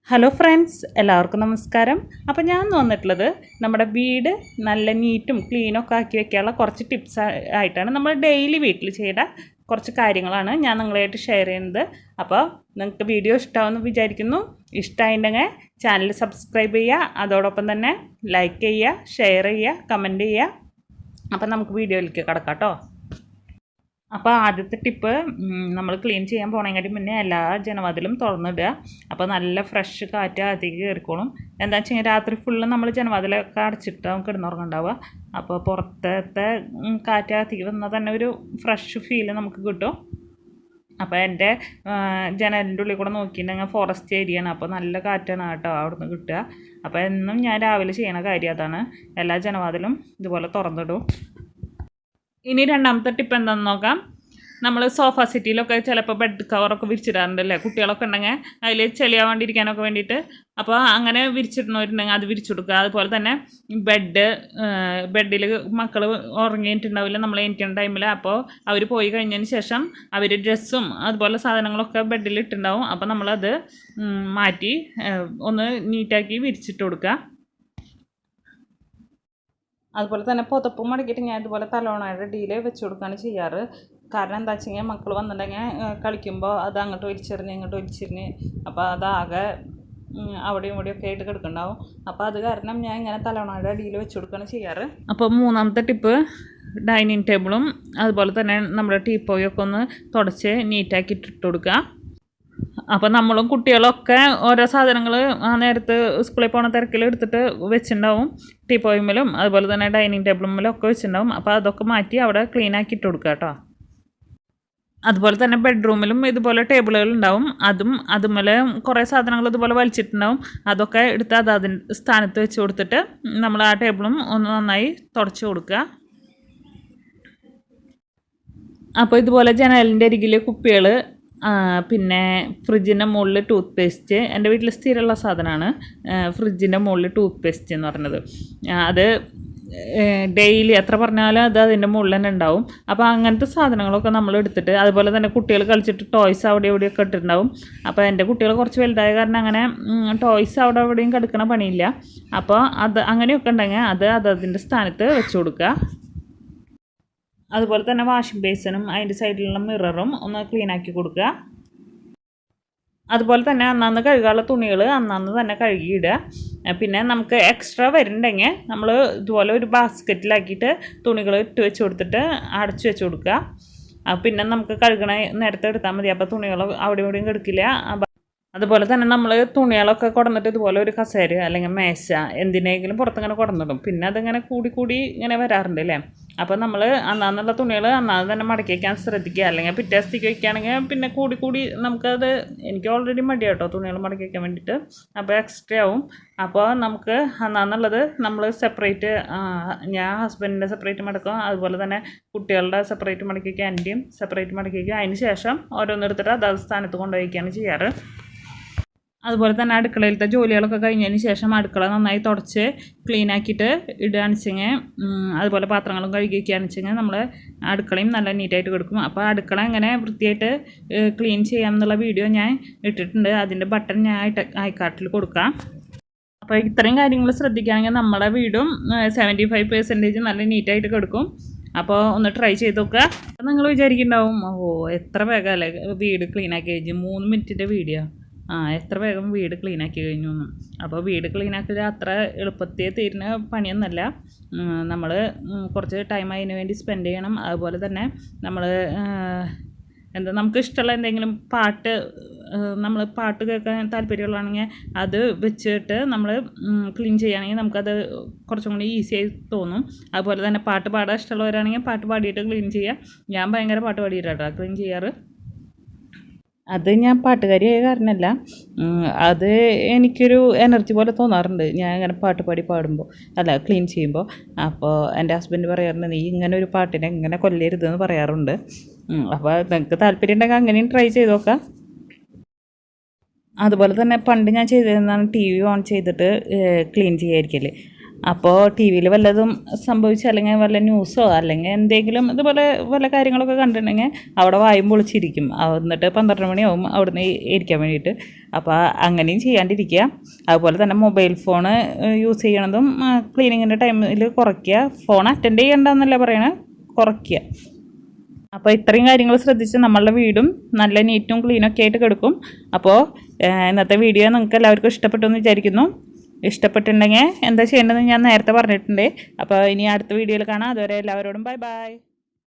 Hello friends, എല്ലാവർക്കും നമസ്കാരം. അപ്പോൾ ഞാൻ വന്നിട്ടുള്ളത് നമ്മുടെ വീട് നല്ല നീറ്റും ക്ലീനൊക്കെ ആക്കി വെക്കാനുള്ള കുറച്ച് ടിപ്സ് ആയിട്ടാണ്. നമ്മൾ ഡെയിലി വീട്ടിൽ ചെയ്യേണ്ട കുറച്ച് കാര്യങ്ങളാണ് ഞാൻ നിങ്ങളായിട്ട് ഷെയർ ചെയ്യുന്നത്. അപ്പോൾ നിങ്ങൾക്ക് വീഡിയോ ഇഷ്ടമാവുമെന്ന് വിചാരിക്കുന്നു. ഇഷ്ടമായിട്ടുണ്ടെങ്കിൽ ചാനൽ സബ്സ്ക്രൈബ് ചെയ്യുക, അതോടൊപ്പം തന്നെ ലൈക്ക് ചെയ്യുക, ഷെയർ ചെയ്യുക, കമൻറ്റ് ചെയ്യുക. അപ്പോൾ നമുക്ക് വീഡിയോയിലേക്ക് കിടക്കാം കേട്ടോ. അപ്പോൾ ആദ്യത്തെ ടിപ്പ്, നമ്മൾ ക്ലീൻ ചെയ്യാൻ പോകണമെങ്കിൽ മുന്നേ എല്ലാ ജനവാതിലും തുറന്നിടുക. അപ്പോൾ നല്ല ഫ്രഷ് കാറ്റ് അകത്തേക്ക് കയറിക്കോളും. എന്താ വെച്ച് കഴിഞ്ഞാൽ രാത്രി ഫുള്ള് നമ്മൾ ജനവാതിലൊക്കെ അടച്ചിട്ട് കിടന്നുറങ്ങുണ്ടാവുക. അപ്പോൾ പുറത്തത്തെ കാറ്റ് അകത്തേക്ക് വന്നാൽ തന്നെ ഒരു ഫ്രഷ് ഫീൽ നമുക്ക് കിട്ടും. അപ്പോൾ എൻ്റെ ജനലിൻ്റെ ഉള്ളിൽ കൂടെ നോക്കിയിട്ടുണ്ടെങ്കിൽ ഫോറസ്റ്റ് ഏരിയയാണ്. അപ്പോൾ നല്ല കാറ്റാണ് കേട്ടോ അവിടുന്ന് കിട്ടുക. അപ്പോൾ എന്നും ഞാൻ രാവിലെ ചെയ്യണ കാര്യം അതാണ്, എല്ലാ ജനവാതിലും ഇതുപോലെ തുറന്നിടും. ഇനി രണ്ടാമത്തെ ടിപ്പ് എന്താണെന്ന് നോക്കാം. നമ്മൾ സോഫ സെറ്റിയിലൊക്കെ ചിലപ്പോൾ ബെഡ് കവറൊക്കെ വിരിച്ചിടാറുണ്ടല്ലേ, കുട്ടികളൊക്കെ ഉണ്ടെങ്കിൽ അതിൽ ചെളിയാവാണ്ടിരിക്കാനൊക്കെ വേണ്ടിയിട്ട്. അപ്പോൾ അങ്ങനെ വിരിച്ചിടുന്നവരുണ്ടെങ്കിൽ അത് വിരിച്ചു കൊടുക്കുക. അതുപോലെ തന്നെ ബെഡിൽ മക്കൾ ഉറങ്ങിയിട്ടുണ്ടാവില്ല നമ്മൾ എണീക്കുന്ന ടൈമിൽ. അപ്പോൾ അവർ പോയി കഴിഞ്ഞതിന് ശേഷം അവർ ഡ്രസ്സും അതുപോലെ സാധനങ്ങളൊക്കെ ബെഡിൽ ഇട്ടുണ്ടാവും. അപ്പോൾ നമ്മളത് മാറ്റി ഒന്ന് നീറ്റാക്കി വിരിച്ചിട്ട് കൊടുക്കുക. അതുപോലെ തന്നെ പുതപ്പ് മടക്കിയിട്ട് ഞാൻ ഇതുപോലെ തലോണയുടെ അടിയിൽ വെച്ച് കൊടുക്കുകയാണ് ചെയ്യാറ്. കാരണം എന്താ വെച്ച് കഴിഞ്ഞാൽ മക്കൾ വന്നിട്ടുണ്ടെങ്കിൽ കളിക്കുമ്പോൾ അത് അങ്ങോട്ട് വലിച്ചെറിഞ്ഞ് ഇങ്ങോട്ട് വലിച്ചെറിഞ്ഞ് അപ്പോൾ അതാകെ അവിടെയും ഇവിടെയൊക്കെ ആയിട്ട് കിടക്കുന്നുണ്ടാവും. അപ്പോൾ അത് കാരണം ഞാൻ ഇങ്ങനെ തലോണയുടെ അടിയിൽ വെച്ച് കൊടുക്കുകയാണ് ചെയ്യാറ്. അപ്പോൾ മൂന്നാമത്തെ ടിപ്പ്, ഡൈനിങ് ടേബിളും അതുപോലെ തന്നെ നമ്മുടെ ടീപ്പോയൊക്കെ ഒന്ന് തുടച്ച് നീറ്റാക്കി ഇട്ടിട്ട് കൊടുക്കുക. അപ്പോൾ നമ്മളും കുട്ടികളൊക്കെ ഓരോ സാധനങ്ങൾ ആ നേരത്ത് സ്കൂളിൽ പോകുന്ന തിരക്കിൽ എടുത്തിട്ട് വെച്ചിട്ടുണ്ടാവും. ടീപ്പോയിലും അതുപോലെ തന്നെ ഡൈനിങ് ടേബിളുമ്മിലും ഒക്കെ വെച്ചിട്ടുണ്ടാവും. അപ്പോൾ അതൊക്കെ മാറ്റി അവിടെ ക്ലീൻ ആക്കി ഇട്ട് കൊടുക്കുക കേട്ടോ. അതുപോലെ തന്നെ ബെഡ്റൂമിലും ഇതുപോലെ ടേബിളുകൾ ഉണ്ടാവും. അതുമേലെ കുറേ സാധനങ്ങൾ ഇതുപോലെ വലിച്ചിട്ടുണ്ടാവും. അതൊക്കെ എടുത്ത് അതിൻ്റെ സ്ഥാനത്ത് വെച്ച് കൊടുത്തിട്ട് നമ്മൾ ആ ടേബിളും ഒന്ന് നന്നായി തുടച്ച് കൊടുക്കുക. അപ്പോൾ ഇതുപോലെ ജനലിൻ്റെ അരികിൽ കുപ്പികൾ, പിന്നെ ഫ്രിഡ്ജിൻ്റെ മുകളിൽ ടൂത്ത് പേസ്റ്റ്, എൻ്റെ വീട്ടിൽ സ്ഥിരമുള്ള സാധനമാണ് ഫ്രിഡ്ജിൻ്റെ മുകളിൽ ടൂത്ത് പേസ്റ്റ് എന്ന് പറയുന്നത്. അത് ഡെയിലി എത്ര പറഞ്ഞാലും അത് അതിൻ്റെ മുകളിൽ തന്നെ ഉണ്ടാവും. അപ്പോൾ അങ്ങനത്തെ സാധനങ്ങളൊക്കെ നമ്മൾ എടുത്തിട്ട്, അതുപോലെ തന്നെ കുട്ടികൾ കളിച്ചിട്ട് ടോയ്സ് അവിടെ എവിടെയൊക്കെ ഇട്ടിട്ടുണ്ടാവും. അപ്പോൾ എൻ്റെ കുട്ടികൾ കുറച്ച് വലുതായ കാരണം അങ്ങനെ ടോയ്സ് അവിടെ എവിടെയും കിടക്കണ പണിയില്ല. അപ്പോൾ അത് അങ്ങനെയൊക്കെ ഉണ്ടെങ്കിൽ അത് അതിൻ്റെ സ്ഥാനത്ത് വെച്ച് കൊടുക്കുക. അതുപോലെ തന്നെ വാഷിംഗ് ബേസിനും അതിൻ്റെ സൈഡിലുള്ള മിററും ഒന്ന് ക്ലീൻ ആക്കി കൊടുക്കുക. അതുപോലെ തന്നെ അന്നന്ന് കഴുകാനുള്ള തുണികൾ അന്നന്ന് തന്നെ കഴുകിയിടുക. പിന്നെ നമുക്ക് എക്സ്ട്രാ വരുന്നുണ്ടെങ്കിൽ നമ്മൾ ഇതുപോലെ ഒരു ബാസ്ക്കറ്റിലാക്കിയിട്ട് തുണികൾ ഇട്ട് വെച്ച് കൊടുത്തിട്ട് അടച്ചു വെച്ച് കൊടുക്കുക. പിന്നെ നമുക്ക് കഴുകണ നേരത്തെ എടുത്താൽ മതി. അപ്പോൾ തുണികൾ അവിടെ ഇവിടെയും കിടക്കില്ല. അതുപോലെ തന്നെ നമ്മൾ തുണികളൊക്കെ കൊടന്നിട്ട് ഇതുപോലെ ഒരു കസേര അല്ലെങ്കിൽ മേശ എന്തിനെങ്കിലും പുറത്തിങ്ങനെ കൊടന്നിടും. പിന്നെ അതിങ്ങനെ കൂടി ഇങ്ങനെ വരാറുണ്ട് അല്ലേ. അപ്പോൾ നമ്മൾ അന്നാന്നുള്ള തുണികൾ അന്നാന്ന് തന്നെ മടക്കി വയ്ക്കാൻ ശ്രദ്ധിക്കുക. അല്ലെങ്കിൽ പിറ്റേ ദിവസത്തേക്ക് വയ്ക്കുകയാണെങ്കിൽ പിന്നെ കൂടി നമുക്കത്, എനിക്ക് ഓൾറെഡി മടിയാട്ടോ തുണികൾ മടക്കി വയ്ക്കാൻ വേണ്ടിയിട്ട്. അപ്പോൾ എക്സ്ട്രാ ആവും. അപ്പോൾ നമുക്ക് അന്നാന്നുള്ളത് നമ്മൾ സെപ്പറേറ്റ്, ഞാൻ ഹസ്ബൻഡിൻ്റെ സെപ്പറേറ്റ് മടക്കും, അതുപോലെ തന്നെ കുട്ടികളുടെ സെപ്പറേറ്റ് മടക്കി വയ്ക്കുക, എൻ്റെയും സെപ്പറേറ്റ് മടക്കി വയ്ക്കുക. അതിന് ശേഷം ഓരോന്നെടുത്തിട്ട് അതാത് സ്ഥാനത്ത് കൊണ്ടുപോയിക്കുകയാണ് ചെയ്യാറ്. അതുപോലെ തന്നെ അടുക്കളയിലത്തെ ജോലികളൊക്കെ കഴിഞ്ഞതിന് ശേഷം അടുക്കള നന്നായി തുടച്ച് ക്ലീൻ ആക്കിയിട്ട് ഇടുകയാണെന്ന് വെച്ചെങ്കിൽ, അതുപോലെ പാത്രങ്ങളും കഴുകി വയ്ക്കുകയാണെന്ന് വെച്ചെങ്കിൽ നമ്മൾ അടുക്കളയും നല്ല നീറ്റായിട്ട് കിടക്കും. അപ്പോൾ അടുക്കള എങ്ങനെ വൃത്തിയായിട്ട് ക്ലീൻ ചെയ്യാമെന്നുള്ള വീഡിയോ ഞാൻ ഇട്ടിട്ടുണ്ട്. അതിൻ്റെ ബട്ടൺ ഞാൻ ഐക്കാർട്ടിൽ കൊടുക്കാം. അപ്പോൾ ഇത്രയും കാര്യങ്ങൾ ശ്രദ്ധിക്കുകയാണെങ്കിൽ നമ്മുടെ വീടും 75% നല്ല നീറ്റായിട്ട് കിടക്കും. അപ്പോൾ ഒന്ന് ട്രൈ ചെയ്ത് നോക്കുക. അപ്പോൾ നിങ്ങൾ വിചാരിക്കുന്നുണ്ടാവും, എത്ര വേഗമല്ലേ വീട് ക്ലീനാക്കി കഴിഞ്ഞു, 3 മിനിറ്റിൻ്റെ വീഡിയോ, എത്ര വേഗം വീട് ക്ലീനാക്കി കഴിഞ്ഞു എന്ന്. അപ്പോൾ വീട് ക്ലീനാക്കുക അത്ര എളുപ്പത്തിൽ തീരുന്ന പണിയൊന്നുമല്ല. നമ്മൾ കുറച്ച് ടൈം അതിന് വേണ്ടി സ്പെൻഡ് ചെയ്യണം. അതുപോലെ തന്നെ നമ്മൾ നമുക്ക് ഇഷ്ടമുള്ള എന്തെങ്കിലും നമ്മൾ പാട്ട് കേൾക്കാൻ താല്പര്യമുള്ളതാണെങ്കിൽ അത് വെച്ചിട്ട് നമ്മൾ ക്ലീൻ ചെയ്യുകയാണെങ്കിൽ നമുക്കത് കുറച്ചും കൂടി ഈസിയായി തോന്നും. അതുപോലെ തന്നെ പാട്ട് പാടാൻ ഇഷ്ടമുള്ളവരാണെങ്കിൽ പാട്ട് പാടിയിട്ട് ക്ലീൻ ചെയ്യുക. ഞാൻ ഭയങ്കര പാട്ട് പാടിയിട്ടാണ് ക്ലീൻ ചെയ്യാറ്. അത് ഞാൻ പാട്ടുകാരിയായ കാരണമല്ല, അത് എനിക്കൊരു എനർജി പോലെ തോന്നാറുണ്ട് ഞാൻ ഇങ്ങനെ പാട്ട് പാടുമ്പോൾ, അല്ല ക്ലീൻ ചെയ്യുമ്പോൾ. അപ്പോൾ എൻ്റെ ഹസ്ബൻഡ് പറയാറുണ്ട്, നീ ഇങ്ങനെ ഒരു പാട്ടിനെ ഇങ്ങനെ കൊല്ലരുതെന്ന് പറയാറുണ്ട്. അപ്പോൾ നിങ്ങൾക്ക് താല്പര്യം ഉണ്ടെങ്കിൽ അങ്ങനെയും ട്രൈ ചെയ്ത് നോക്കാം. അതുപോലെ തന്നെ പണ്ട് ഞാൻ ചെയ്തിരുന്നതാണ് TV ഓൺ ചെയ്തിട്ട് ക്ലീൻ ചെയ്യായിരിക്കല്ലേ. അപ്പോൾ ടി വിയിൽ വല്ലതും സംഭവിച്ചോ അല്ലെങ്കിൽ വല്ല ന്യൂസോ അല്ലെങ്കിൽ എന്തെങ്കിലും ഇതുപോലെ വല്ല കാര്യങ്ങളൊക്കെ കണ്ടിട്ടുണ്ടെങ്കിൽ അവിടെ വായും പൊളിച്ചിരിക്കും. എന്നിട്ട് 12 മണിയാവും അവിടുന്ന് ഇരിക്കാൻ വേണ്ടിയിട്ട്. അപ്പോൾ അങ്ങനെയും ചെയ്യാണ്ടിരിക്കുക. അതുപോലെ തന്നെ മൊബൈൽ ഫോണ് യൂസ് ചെയ്യണതും ക്ലീനിങ്ങിൻ്റെ ടൈമിൽ കുറയ്ക്കുക. ഫോൺ അറ്റൻഡ് ചെയ്യണ്ടെന്നല്ല പറയണത്, കുറയ്ക്കുക. അപ്പോൾ ഇത്രയും കാര്യങ്ങൾ ശ്രദ്ധിച്ച് നമ്മളുടെ വീടും നല്ല നീറ്റും ക്ലീനൊക്കെ ആയിട്ട് കിടക്കും. അപ്പോൾ ഇന്നത്തെ വീഡിയോ നിങ്ങൾക്ക് എല്ലാവർക്കും ഇഷ്ടപ്പെട്ടു എന്ന് വിചാരിക്കുന്നു. ഇഷ്ടപ്പെട്ടിട്ടുണ്ടെങ്കിൽ എന്താ ചെയ്യേണ്ടതെന്ന് ഞാൻ നേരത്തെ പറഞ്ഞിട്ടുണ്ട്. അപ്പോൾ ഇനി അടുത്ത വീഡിയോയിൽ കാണാം. അതുവരെ എല്ലാവരോടും ബൈ ബൈ.